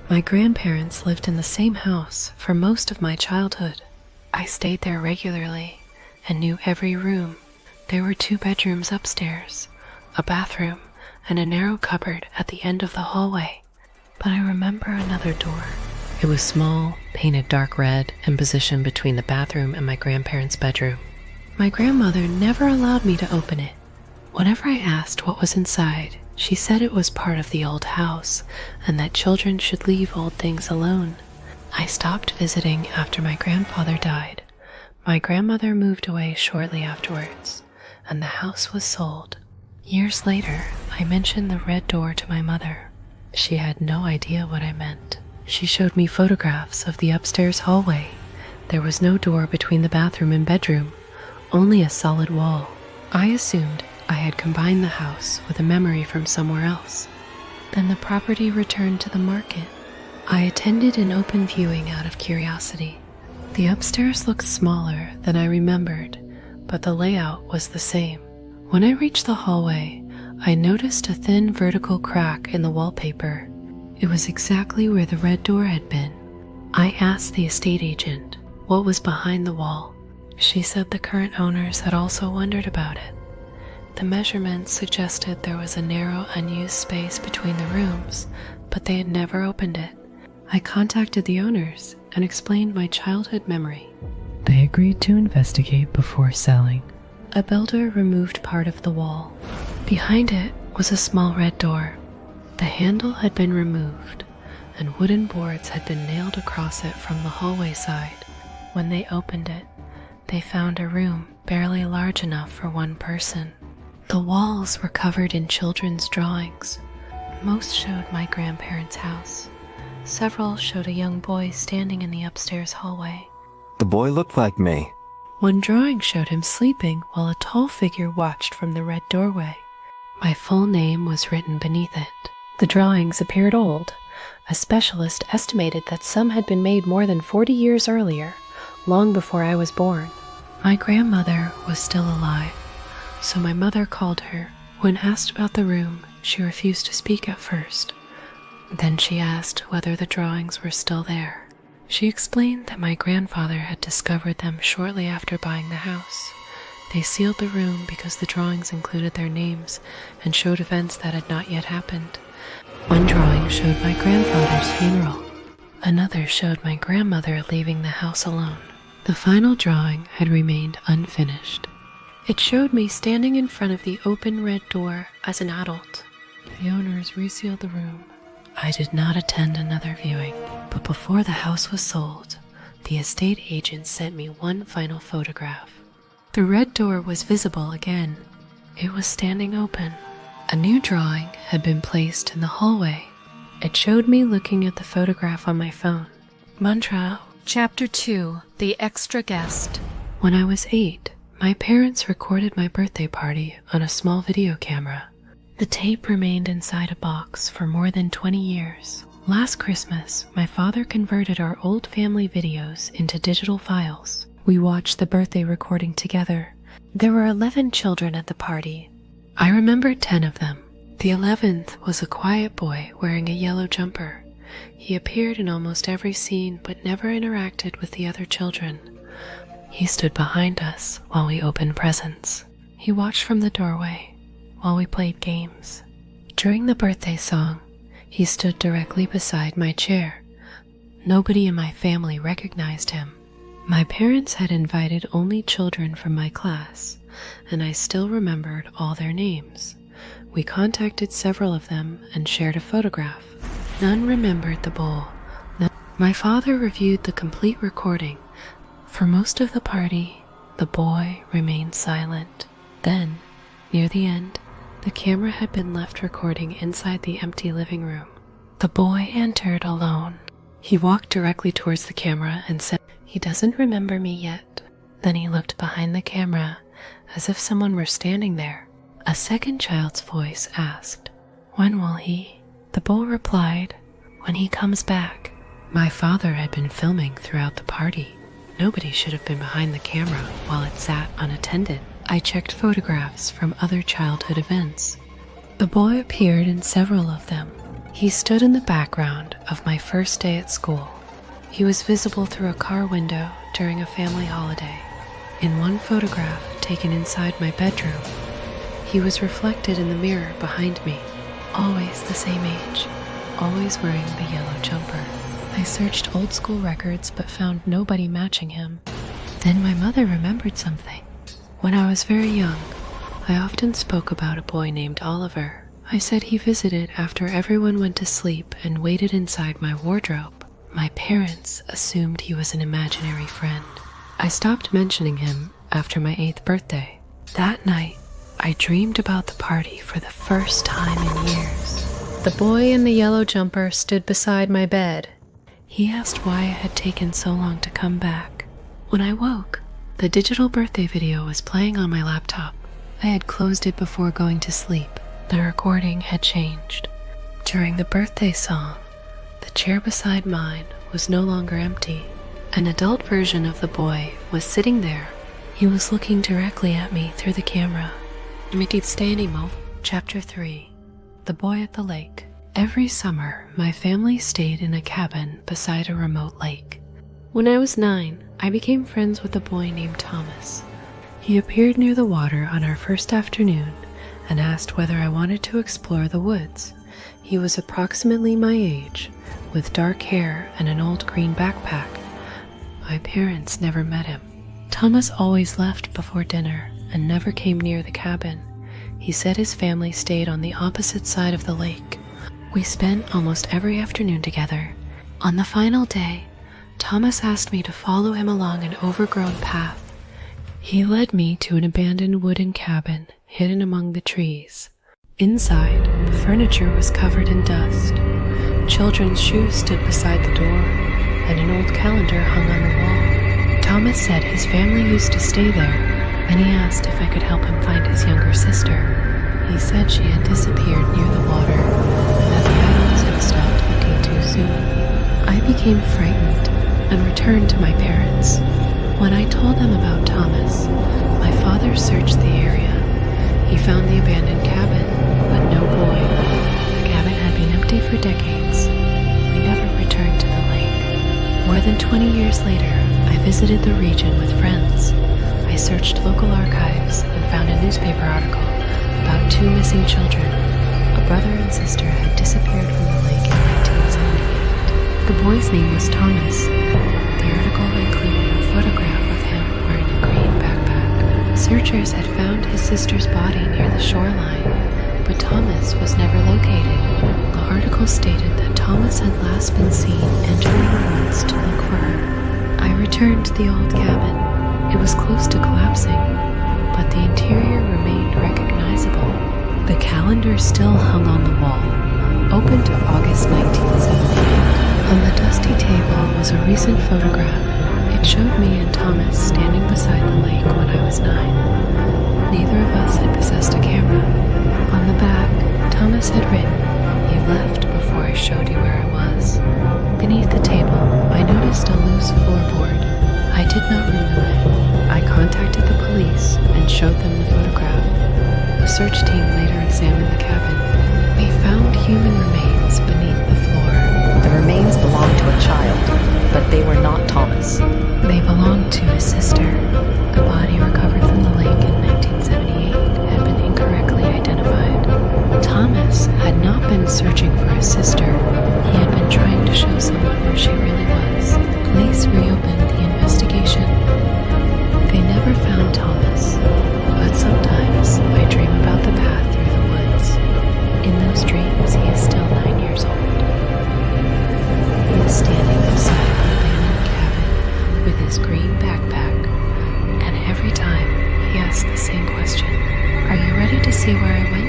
My grandparents lived in the same house for most of my childhood. I stayed there regularly and knew every room. There were 2 bedrooms upstairs, a bathroom, and a narrow cupboard at the end of the hallway. But I remember another door. It was small, painted dark red, and positioned between the bathroom and my grandparents' bedroom. My grandmother never allowed me to open it. Whenever I asked what was inside, she said it was part of the old house and that children should leave old things alone. I stopped visiting after my grandfather died. My grandmother moved away shortly afterwards, and the house was sold. Years later, I mentioned the red door to my mother. She had no idea what I meant. She showed me photographs of the upstairs hallway. There was no door between the bathroom and bedroom, only a solid wall. I assumed I had combined the house with a memory from somewhere else. Then the property returned to the market. I attended an open viewing out of curiosity. The upstairs looked smaller than I remembered, but the layout was the same. When I reached the hallway, I noticed a thin vertical crack in the wallpaper. It was exactly where the red door had been. I asked the estate agent what was behind the wall. She said the current owners had also wondered about it. The measurements suggested there was a narrow, unused space between the rooms, but they had never opened it. I contacted the owners and explained my childhood memory. They agreed to investigate before selling. A builder removed part of the wall. Behind it was a small red door. The handle had been removed, and wooden boards had been nailed across it from the hallway side. When they opened it, they found a room barely large enough for one person. The walls were covered in children's drawings. Most showed my grandparents' house. Several showed a young boy standing in the upstairs hallway. The boy looked like me. One drawing showed him sleeping while a tall figure watched from the red doorway. My full name was written beneath it. The drawings appeared old. A specialist estimated that some had been made more than 40 years earlier, long before I was born. My grandmother was still alive, so my mother called her. When asked about the room, she refused to speak at first. Then she asked whether the drawings were still there. She explained that my grandfather had discovered them shortly after buying the house. They sealed the room because the drawings included their names and showed events that had not yet happened. One drawing showed my grandfather's funeral. Another showed my grandmother leaving the house alone. The final drawing had remained unfinished. It showed me standing in front of the open red door as an adult. The owners resealed the room. I did not attend another viewing, but before the house was sold, the estate agent sent me one final photograph. The red door was visible again. It was standing open. A new drawing had been placed in the hallway. It showed me looking at the photograph on my phone. Mantra, Chapter 2, The Extra Guest. When I was 8, my parents recorded my birthday party on a small video camera. The tape remained inside a box for more than 20 years. Last Christmas, my father converted our old family videos into digital files. We watched the birthday recording together. There were 11 children at the party. I remembered 10 of them. The 11th was a quiet boy wearing a yellow jumper. He appeared in almost every scene but never interacted with the other children. He stood behind us while we opened presents. He watched from the doorway while we played games. During the birthday song, he stood directly beside my chair. Nobody in my family recognized him. My parents had invited only children from my class, and I still remembered all their names. We contacted several of them and shared a photograph. None remembered the bowl. My father reviewed the complete recording. For most of the party, the boy remained silent. Then, near the end, the camera had been left recording inside the empty living room. The boy entered alone. He walked directly towards the camera and said, "He doesn't remember me yet." Then he looked behind the camera as if someone were standing there. A second child's voice asked, "When will he?" The boy replied, "When he comes back." My father had been filming throughout the party. Nobody should have been behind the camera while it sat unattended. I checked photographs from other childhood events. The boy appeared in several of them. He stood in the background of my first day at school. He was visible through a car window during a family holiday. In one photograph taken inside my bedroom, he was reflected in the mirror behind me, always the same age, always wearing the yellow jumper. I searched old school records but found nobody matching him. Then my mother remembered something. When I was very young, I often spoke about a boy named Oliver. I said he visited after everyone went to sleep and waited inside my wardrobe. My parents assumed he was an imaginary friend. I stopped mentioning him after my 8th birthday. That night, I dreamed about the party for the first time in years. The boy in the yellow jumper stood beside my bed. He asked why it had taken so long to come back. When I woke, the digital birthday video was playing on my laptop. I had closed it before going to sleep. The recording had changed. During the birthday song, the chair beside mine was no longer empty. An adult version of the boy was sitting there. He was looking directly at me through the camera. Chapter 3. The Boy at the Lake. Every summer, my family stayed in a cabin beside a remote lake. When I was 9, I became friends with a boy named Thomas. He appeared near the water on our first afternoon and asked whether I wanted to explore the woods. He was approximately my age, with dark hair and an old green backpack. My parents never met him. Thomas always left before dinner and never came near the cabin. He said his family stayed on the opposite side of the lake. We spent almost every afternoon together. On the final day, Thomas asked me to follow him along an overgrown path. He led me to an abandoned wooden cabin hidden among the trees. Inside, the furniture was covered in dust. Children's shoes stood beside the door, and an old calendar hung on the wall. Thomas said his family used to stay there, and he asked if I could help him find his younger sister. He said she had disappeared near the water, and that the adults had stopped looking too soon. I became frightened and returned to my parents. When I told them about Thomas, my father searched the area. He found the abandoned cabin, but no boy. The cabin had been empty for decades. We never returned to the lake. More than 20 years later, I visited the region with friends. I searched local archives and found a newspaper article about 2 missing children. A brother and sister had disappeared from the lake in 1978. The boy's name was Thomas. The article included a photograph of him wearing a green backpack. Searchers had found his sister's body near the shoreline, but Thomas was never located. The article stated that Thomas had last been seen entering the woods to look for her. I returned to the old cabin. It was close to collapsing, but the interior remained recognizable. The calendar still hung on the wall, open to August 1978. On the dusty table was a recent photograph. It showed me and Thomas standing beside the lake when I was 9. Neither of us had possessed a camera. On the back, Thomas had written, "You left before I showed you where I was." Beneath the table, I noticed a loose floorboard. I did not remove it. I contacted the police and showed them the photograph. The search team later examined the cabin. We found human remains beneath the floor. The remains belonged to a child, but they were not Thomas. They belonged to his sister. The body recovered from the lake in 1978 had been incorrectly identified. Thomas had not been searching for his sister. He had been trying to show someone where she really was. Police reopened the investigation. They never found Thomas, but sometimes I dream about the path through the woods. In those dreams, he is still 9 years old. He was standing beside the abandoned cabin with his green backpack, and every time he asked the same question, "Are you ready to see where I went?"